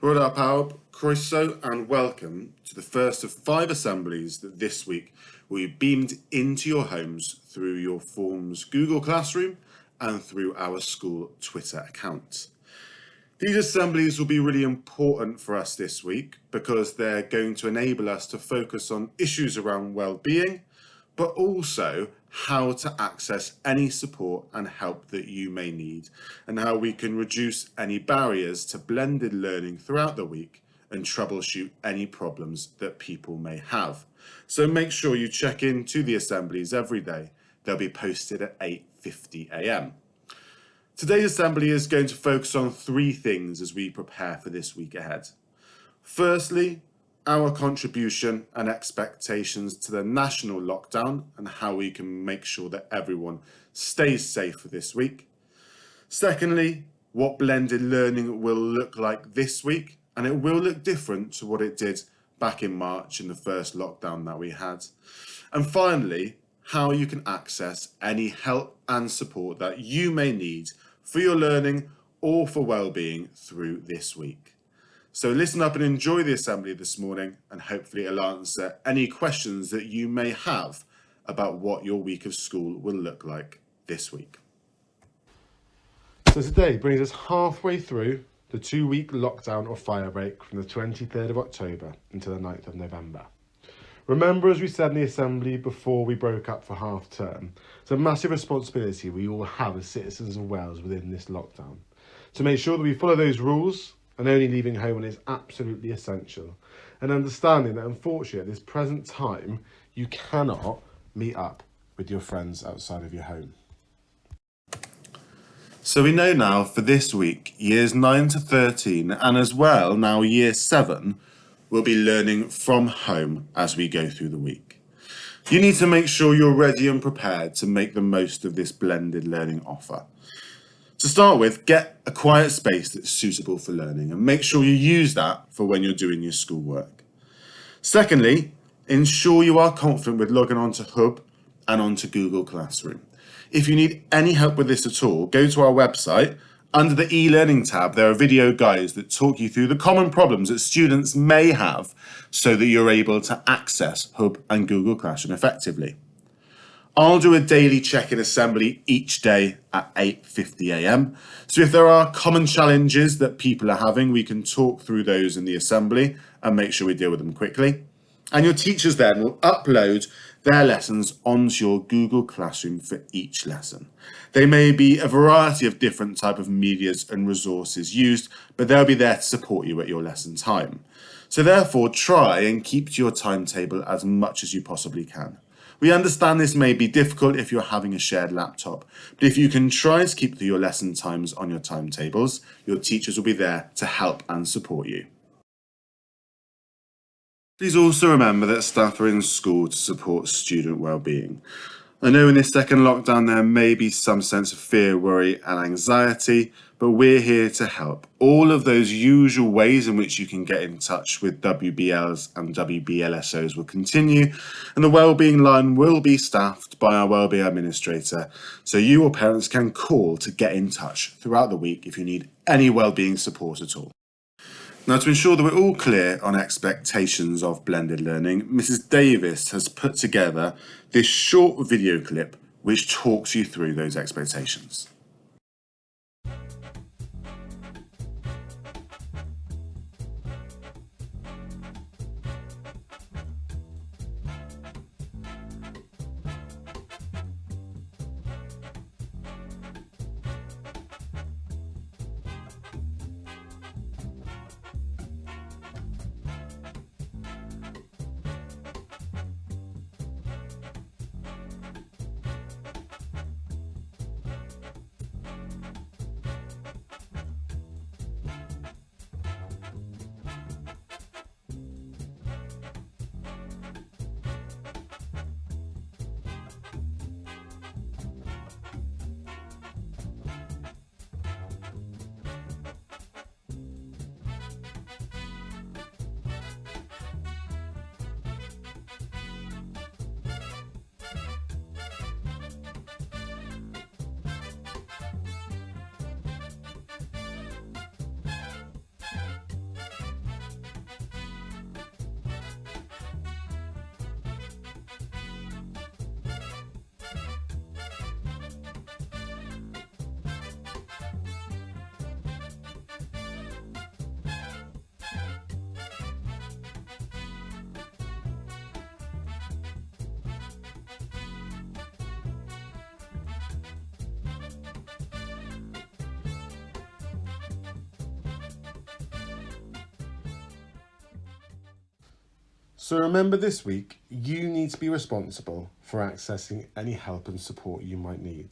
Rhoda Pawb, croeso and welcome to the first of 5 assemblies that this week will be beamed into your homes through your Forms Google Classroom and through our school Twitter account. These assemblies will be really important for us this week because they're going to enable us to focus on issues around well-being, but also how to access any support and help that you may need, and how we can reduce any barriers to blended learning throughout the week and troubleshoot any problems that people may have. So make sure you check into the assemblies every day. They'll be posted at 8:50 a.m. Today's assembly is going to focus on 3 things as we prepare for this week ahead. Firstly, our contribution and expectations to the national lockdown and how we can make sure that everyone stays safe for this week. Secondly, what blended learning will look like this week, and it will look different to what it did back in March in the first lockdown that we had. And finally, how you can access any help and support that you may need for your learning or for well-being through this week. So listen up and enjoy the assembly this morning, and hopefully it'll answer any questions that you may have about what your week of school will look like this week. So today brings us halfway through the 2-week lockdown or fire break from the 23rd of October until the 9th of November. Remember, as we said in the assembly before we broke up for half term, it's a massive responsibility we all have as citizens of Wales within this lockdown to make sure that we follow those rules and only leaving home when it's absolutely essential, and understanding that unfortunately at this present time you cannot meet up with your friends outside of your home. So we know now for this week, years 9 to 13 and as well now year 7 will be learning from home as we go through the week. You need to make sure you're ready and prepared to make the most of this blended learning offer. To start with, get a quiet space that's suitable for learning and make sure you use that for when you're doing your schoolwork. Secondly, ensure you are confident with logging onto Hub and onto Google Classroom. If you need any help with this at all, go to our website. Under the e-learning tab, there are video guides that talk you through the common problems that students may have so that you're able to access Hub and Google Classroom effectively. I'll do a daily check-in assembly each day at 8:50 a.m. So if there are common challenges that people are having, we can talk through those in the assembly and make sure we deal with them quickly. And your teachers then will upload their lessons onto your Google Classroom for each lesson. They may be a variety of different type of medias and resources used, but they'll be there to support you at your lesson time. So therefore, try and keep to your timetable as much as you possibly can. We understand this may be difficult if you're having a shared laptop, but if you can try to keep to your lesson times on your timetables, your teachers will be there to help and support you. Please also remember that staff are in school to support student well-being. I know in this second lockdown there may be some sense of fear, worry and anxiety, but we're here to help. All of those usual ways in which you can get in touch with WBLs and WBLSOs will continue, and the wellbeing line will be staffed by our wellbeing administrator, so you or parents can call to get in touch throughout the week if you need any wellbeing support at all. Now, to ensure that we're all clear on expectations of blended learning, Mrs. Davis has put together this short video clip which talks you through those expectations. So remember this week, you need to be responsible for accessing any help and support you might need.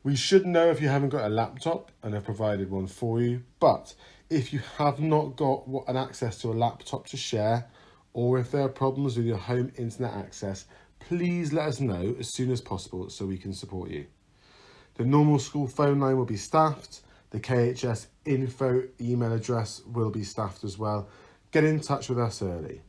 We should know if you haven't got a laptop and have provided one for you, but if you have not got an access to a laptop to share, or if there are problems with your home internet access, please let us know as soon as possible so we can support you. The normal school phone line will be staffed. The KHS info email address will be staffed as well. Get in touch with us early.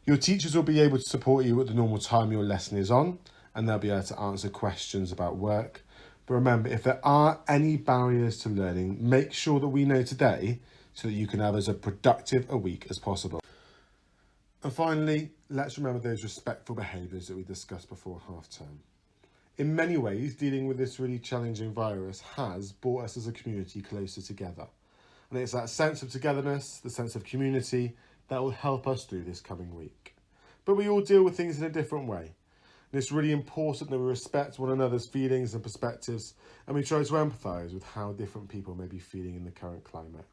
Your teachers will be able to support you at the normal time your lesson is on, and they'll be able to answer questions about work. But remember, if there are any barriers to learning, make sure that we know today so that you can have as productive a week as possible. And finally, let's remember those respectful behaviours that we discussed before half term. In many ways, dealing with this really challenging virus has brought us as a community closer together. And it's that sense of togetherness, the sense of community, that will help us through this coming week. But we all deal with things in a different way. And it's really important that we respect one another's feelings and perspectives, and we try to empathise with how different people may be feeling in the current climate.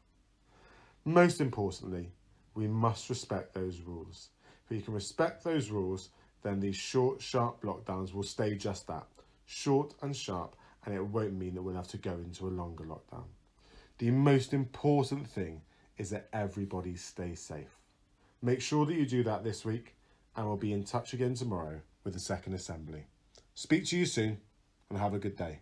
Most importantly, we must respect those rules. If we can respect those rules, then these short, sharp lockdowns will stay just that, short and sharp, and it won't mean that we'll have to go into a longer lockdown. The most important thing is that everybody stays safe. Make sure that you do that this week, and we'll be in touch again tomorrow with the second assembly. Speak to you soon, and have a good day.